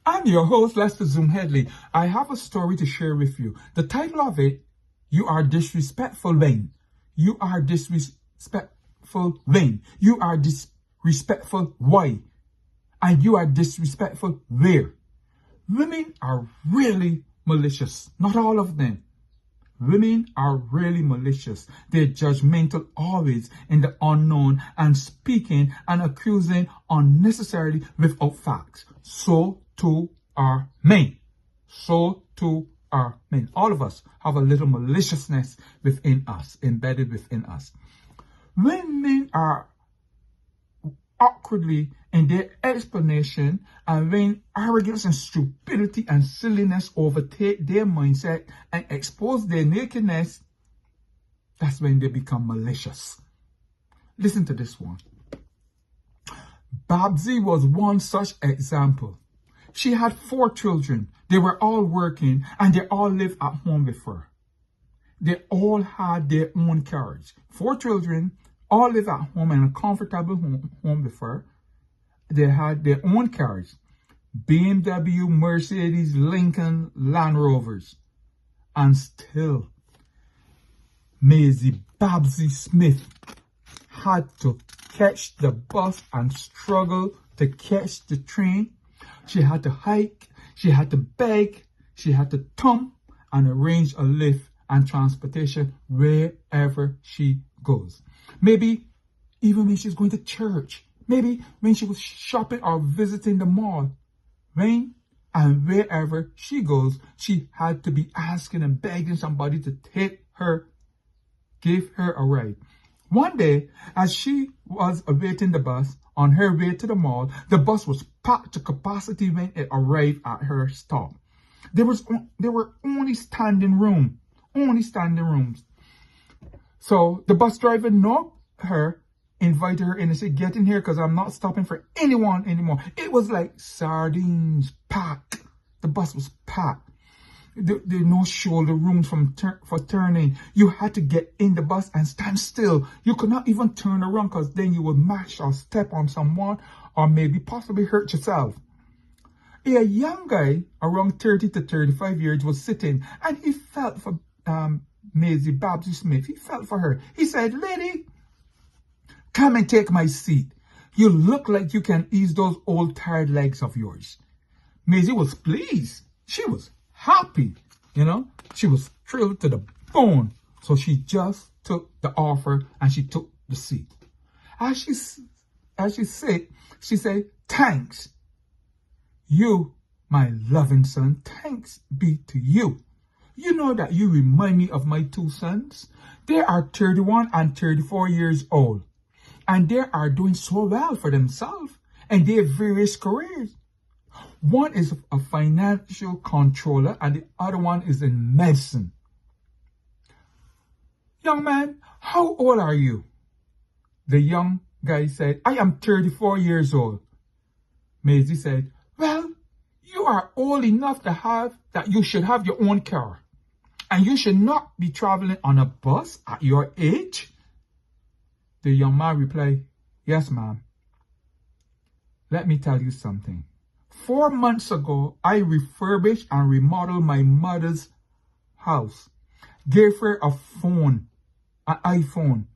I'm your host, Lester Zoom Headley. I have a story to share with you. The title of it, You Are Disrespectful When. You are disrespectful when. You are disrespectful why. And you are disrespectful where. Women are really malicious. Not all of them. Women are really malicious. They're judgmental always in the unknown and speaking and accusing unnecessarily without facts. So too are men. So too are men. All of us have a little maliciousness within us, embedded within us. When men are awkwardly in their explanation, and when arrogance and stupidity and silliness overtake their mindset and expose their nakedness, that's when they become malicious. Listen to this one. Babsy was one such example. She had 4 children. They were all working and they all lived at home with her. They all had their own carriage. 4 children, all live at home in a comfortable home with her. They had their own carriage. BMW, Mercedes, Lincoln, Land Rovers. And still, Maisie Babsy Smith had to catch the bus and struggle to catch the train. She had to hike, she had to beg, she had to thump and arrange a lift and transportation wherever she goes. Maybe even when she's going to church. Maybe when she was shopping or visiting the mall. When and wherever she goes, she had to be asking and begging somebody to take her, give her a ride. One day, as she was awaiting the bus on her way to the mall, the bus was packed to capacity when it arrived at her stop. There were only standing rooms. So the bus driver knocked her, invited her in and said, "Get in here because I'm not stopping for anyone anymore." It was like sardines packed. The bus was packed. There were no shoulder rooms for turning. You had to get in the bus and stand still. You could not even turn around because then you would mash or step on someone or maybe possibly hurt yourself. A young guy around 30 to 35 years was sitting and he felt for Maisie Babsy Smith. He felt for her. He said, "Lady, come and take my seat. You look like you can ease those old tired legs of yours." Maisie was pleased. She was happy, She was thrilled to the bone. So she just took the offer and she took the seat. As she said, she said, "Thanks. You, my loving son, thanks be to you. You know that you remind me of my 2 sons. They are 31 and 34 years old. And they are doing so well for themselves and their various careers. One is a financial controller and the other one is in medicine." "Young man, how old are you?" The young guy said, "I am 34 years old." Maisie said, "Well, you are old enough that you should have your own car. And you should not be traveling on a bus at your age." The young man replied, "Yes, ma'am. Let me tell you something. 4 months ago, I refurbished and remodeled my mother's house, gave her a phone, an iPhone,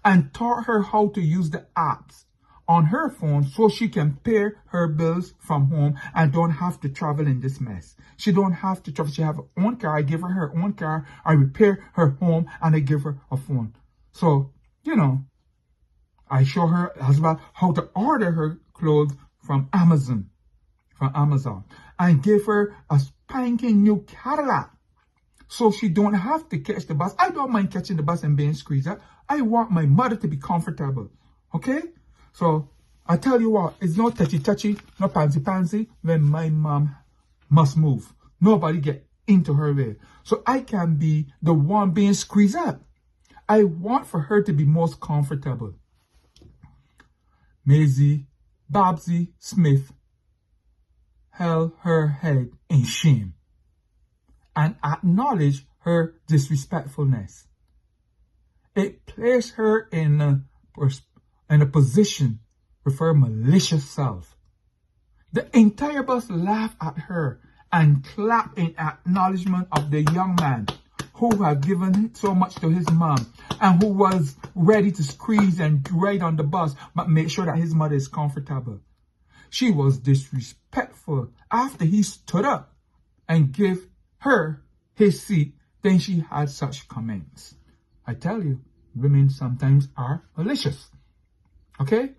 and taught her how to use the apps on her phone so she can pay her bills from home and don't have to travel in this mess. She don't have to travel. She have her own car. I give her her own car. I repair her home and I give her a phone. So, I show her as well how to order her clothes from Amazon, and give her a spanking new Cadillac so she don't have to catch the bus. I don't mind catching the bus and being squeezed out. I want my mother to be comfortable, okay? So I tell you what, it's no touchy, no pansy when my mom must move. Nobody get into her way. So I can be the one being squeezed out. I want for her to be most comfortable." Maisie Babsy Smith held her head in shame and acknowledged her disrespectfulness. It placed her in a position with her malicious self. The entire bus laughed at her and clapped in acknowledgement of the young man who had given so much to his mom and who was ready to squeeze and ride on the bus but make sure that his mother is comfortable. She was disrespectful after he stood up and gave her his seat. Then she had such comments. I tell you, women sometimes are malicious. Okay?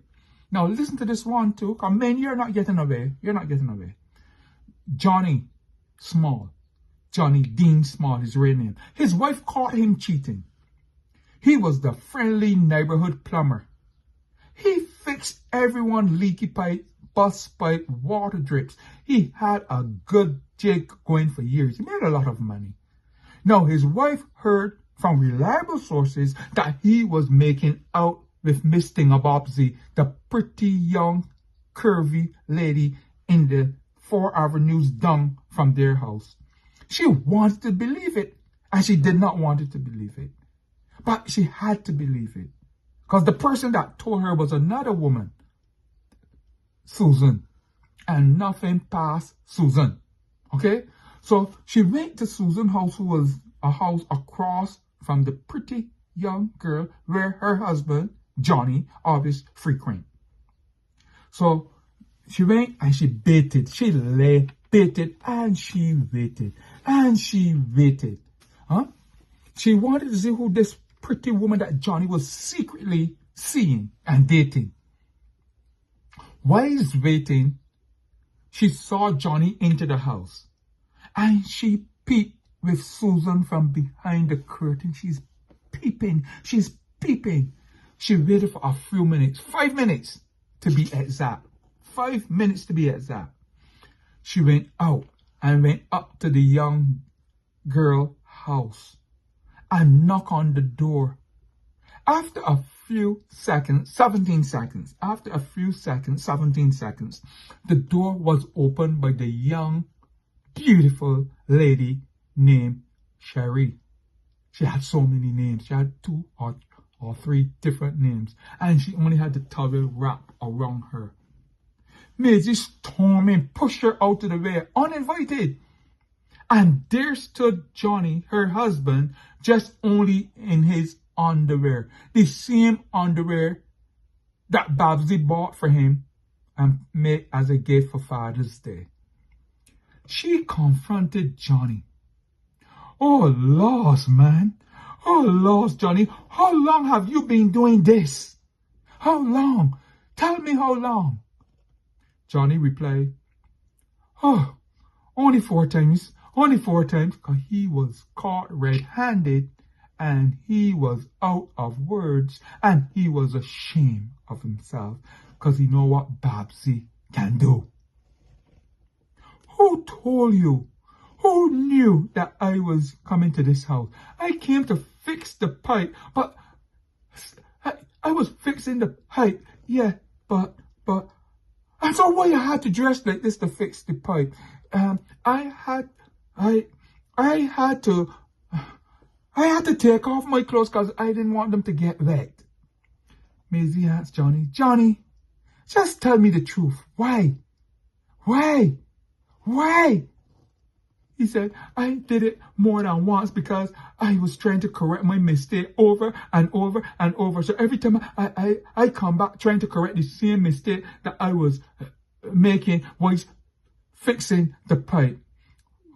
Now listen to this one too. Because men, you're not getting away. You're not getting away. Johnny Small. Johnny Dean Small, his real name. His wife caught him cheating. He was the friendly neighborhood plumber. He fixed everyone's leaky pipe, bus pipe, water drips. He had a good jig going for years. He made a lot of money. Now his wife heard from reliable sources that he was making out with Miss Thingabobsy, the pretty young curvy lady in the 4 avenues down from their house. She wanted to believe it, and she did not want to believe it. But she had to believe it, because the person that told her was another woman, Susan, and nothing passed Susan. Okay? So she went to Susan's house, who was a house across from the pretty young girl where her husband, Johnny, always frequent. So she went and she baited. She lay, baited, and she waited. And she waited. Huh? She wanted to see who this pretty woman that Johnny was secretly seeing and dating. While he's waiting, she saw Johnny into the house. And she peeped with Susan from behind the curtain. She's peeping. She's peeping. She waited for a few minutes. 5 minutes to be exact. 5 minutes to be exact. She went out and went up to the young girl house and knocked on the door. After a few seconds, 17 seconds, after a few seconds, 17 seconds, the door was opened by the young, beautiful lady named Sherry. She had so many names. She had 2 or 3 different names, and she only had the towel wrapped around her. Maisie stormed and pushed her out of the way, uninvited. And there stood Johnny, her husband, just only in his underwear. The same underwear that Babsy bought for him and made as a gift for Father's Day. She confronted Johnny. "Oh, laws, man. Oh, laws, Johnny. How long have you been doing this? How long? Tell me how long." Johnny replied, "Oh, only 4 times. Only 4 times," because he was caught red-handed and he was out of words and he was ashamed of himself because he know what Babsy can do. "Who told you? Who knew that I was coming to this house? I came to fix the pipe, but I was fixing the pipe. Yeah, but and so why you had to dress like this to fix the pipe? I had to take off my clothes because I didn't want them to get wet." Maisie asked Johnny, "Johnny, just tell me the truth. Why? Why? Why?" He said, "I did it more than once because I was trying to correct my mistake over and over and over. So every time I come back trying to correct the same mistake that I was making was fixing the pipe."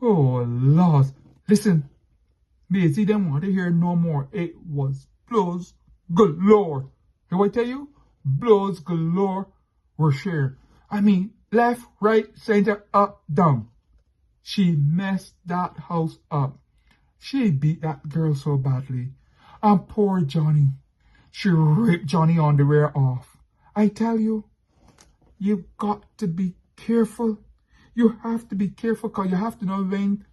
Oh, Lord. Listen, Maisie didn't want to hear no more. It was blows galore. Hear what I tell you? Blows galore were shared. I mean, left, right, center, up, down. She messed that house up. She beat that girl so badly. And poor Johnny. She ripped Johnny underwear off. I tell you, you've got to be careful. You have to be careful because you have to know when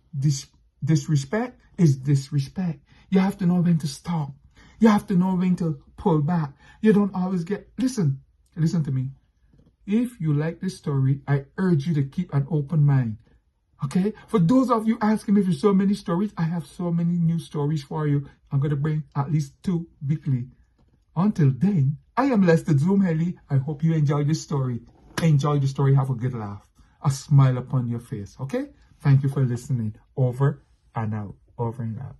disrespect is disrespect. You have to know when to stop. You have to know when to pull back. You don't always get... Listen to me. If you like this story, I urge you to keep an open mind. Okay? For those of you asking me for so many stories, I have so many new stories for you. I'm going to bring at least 2 weekly. Until then, I am Lester Zoom Haley. I hope you enjoyed this story. Enjoy the story. Have a good laugh. a smile upon your face. Okay? Thank you for listening. Over and out. Over and out.